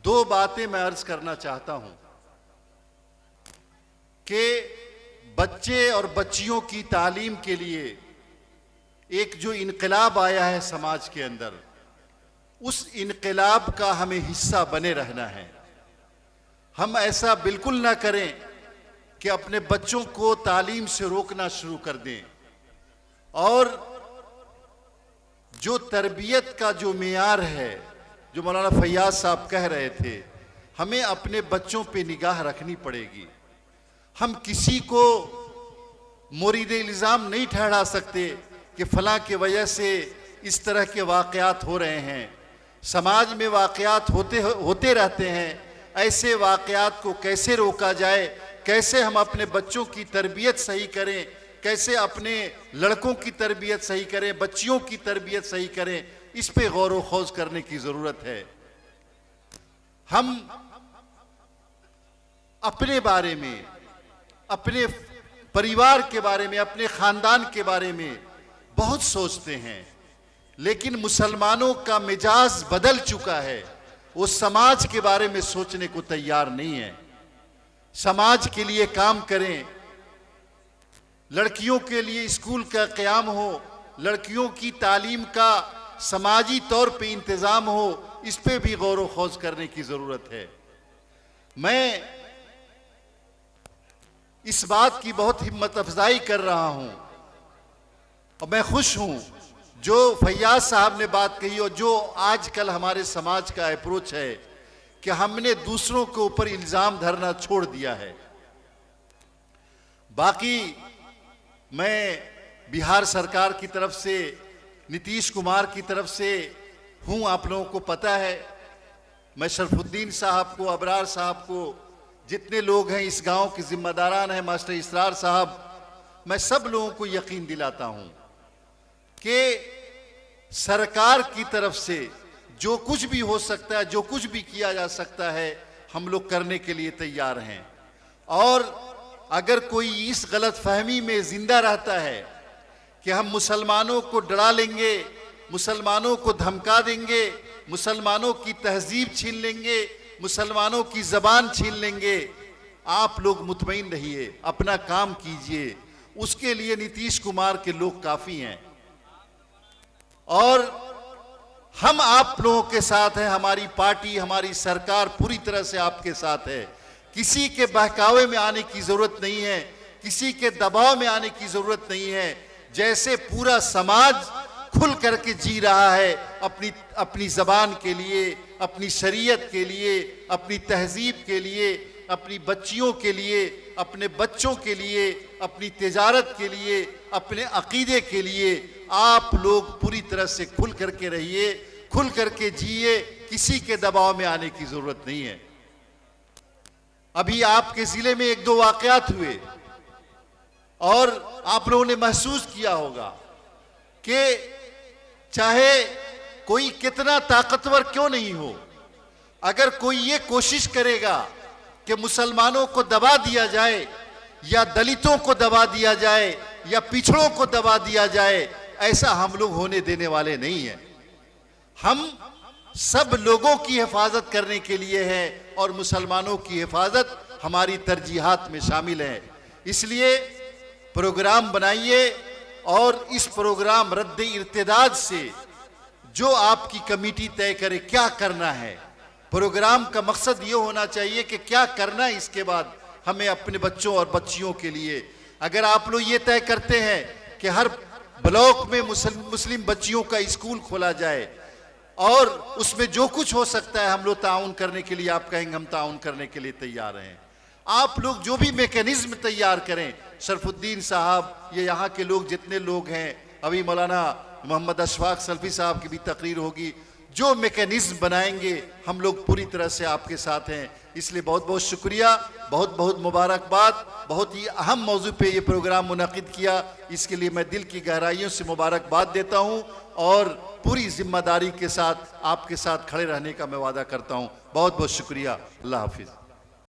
दो बातें मैं अर्ज करना चाहता हूं कि बच्चे और बच्चियों की तालीम के लिए एक जो इनकलाब आया है समाज के अंदर, उस इनकलाब का हमें हिस्सा बने रहना है। हम ऐसा बिल्कुल ना करें कि अपने बच्चों को तालीम से रोकना शुरू कर दें, और जो तरबियत का जो मेयार है, जो मौलाना फैयाज साहब कह रहे थे, हमें अपने बच्चों पे निगाह रखनी पड़ेगी। हम किसी को मोरीद इल्ज़ाम नहीं ठहरा सकते कि फलां की वजह से इस तरह के वाक़यात हो रहे हैं। समाज में वाक़यात होते रहते हैं। ऐसे वाक़यात को कैसे रोका जाए, कैसे हम अपने बच्चों की तरबियत सही करें, कैसे अपने लड़कों की तरबियत सही करें, बच्चियों की तरबियत सही करें, इस पे गौर व खौज करने की ज़रूरत है। हम अपने बारे में, अपने परिवार के बारे में, अपने ख़ानदान के बारे में बहुत सोचते हैं, लेकिन मुसलमानों का मिजाज बदल चुका है। वो समाज के बारे में सोचने को तैयार नहीं है। समाज के लिए काम करें, लड़कियों के लिए स्कूल का क़याम हो, लड़कियों की तालीम का समाजी तौर पे इंतज़ाम हो, इस पे भी गौर व खौज करने की ज़रूरत है। मैं इस बात की बहुत हिम्मत अफजाई कर रहा हूं और मैं खुश हूं जो फैयाज साहब ने बात कही और जो आजकल हमारे समाज का अप्रोच है कि हमने दूसरों के ऊपर इल्ज़ाम धरना छोड़ दिया है। बाकी मैं बिहार सरकार की तरफ से, नीतीश कुमार की तरफ से हूं, आप लोगों को पता है। मैं शरफुद्दीन साहब को, अबरार साहब को, जितने लोग हैं इस गांव के जिम्मेदारान हैं, मास्टर इसरार साहब, मैं सब लोगों को यकीन दिलाता हूं कि सरकार की तरफ से जो कुछ भी हो सकता है, जो कुछ भी किया जा सकता है, हम लोग करने के लिए तैयार हैं। और अगर कोई इस गलत फहमी में जिंदा रहता है कि हम मुसलमानों को डरा लेंगे, मुसलमानों को धमका देंगे, मुसलमानों की तहजीब छीन लेंगे, मुसलमानों की ज़बान छीन लेंगे, आप लोग मुतमईन रहिए, अपना काम कीजिए। उसके लिए नीतीश कुमार के लोग काफ़ी हैं और हम आप लोगों के साथ हैं। हमारी पार्टी, हमारी सरकार पूरी तरह से आपके साथ है। किसी के बहकावे में आने की ज़रूरत नहीं है, किसी के दबाव में आने की ज़रूरत नहीं है। जैसे पूरा समाज खुल करके जी रहा है अपनी ज़बान के लिए, अपनी शरीयत के लिए, अपनी तहजीब के लिए, अपनी बच्चियों के लिए, अपने बच्चों के लिए, अपनी तिजारत के लिए, अपने अकीदे के लिए, आप लोग पूरी तरह से खुल करके रहिए, खुल करके जिए। किसी के दबाव में आने की ज़रूरत नहीं है। अभी आपके ज़िले में एक दो वाक़यात हुए और आप लोगों ने महसूस किया होगा कि चाहे कोई कितना ताकतवर क्यों नहीं हो, अगर कोई ये कोशिश करेगा कि मुसलमानों को दबा दिया जाए या दलितों को दबा दिया जाए या पिछड़ों को दबा दिया जाए, ऐसा हम लोग होने देने वाले नहीं हैं। हम सब लोगों की हिफाजत करने के लिए है और मुसलमानों की हिफाजत हमारी तरजीहात में शामिल है। इसलिए प्रोग्राम बनाइए और इस प्रोग्राम रद्द इर्तिदाद से जो आपकी कमेटी तय करे क्या करना है, प्रोग्राम का मकसद ये होना चाहिए कि क्या करना है इसके बाद हमें अपने बच्चों और बच्चियों के लिए। अगर आप लोग ये तय करते हैं कि हर ब्लॉक में मुस्लिम बच्चियों का स्कूल खोला जाए और उसमें जो कुछ हो सकता है हम लोग ताउन करने के लिए, आप कहेंगे हम ताउन करने के लिए तैयार हैं। आप लोग जो भी मैकेनिज्म तैयार करें, शरफुद्दीन साहब, ये यहाँ के लोग जितने लोग हैं, अभी मौलाना मोहम्मद अशफाक सल्फी साहब की भी तकरीर होगी, जो मैकेनिज्म बनाएंगे हम लोग पूरी तरह से आपके साथ हैं। इसलिए बहुत बहुत शुक्रिया, बहुत बहुत मुबारकबाद। बहुत ही अहम मौजू पे ये प्रोग्राम मुनक़िद किया, इसके लिए मैं दिल की गहराइयों से मुबारकबाद देता हूँ और पूरी जिम्मेदारी के साथ आपके साथ खड़े रहने का मैं वादा करता हूँ। बहुत बहुत शुक्रिया। अल्लाह हाफिज़।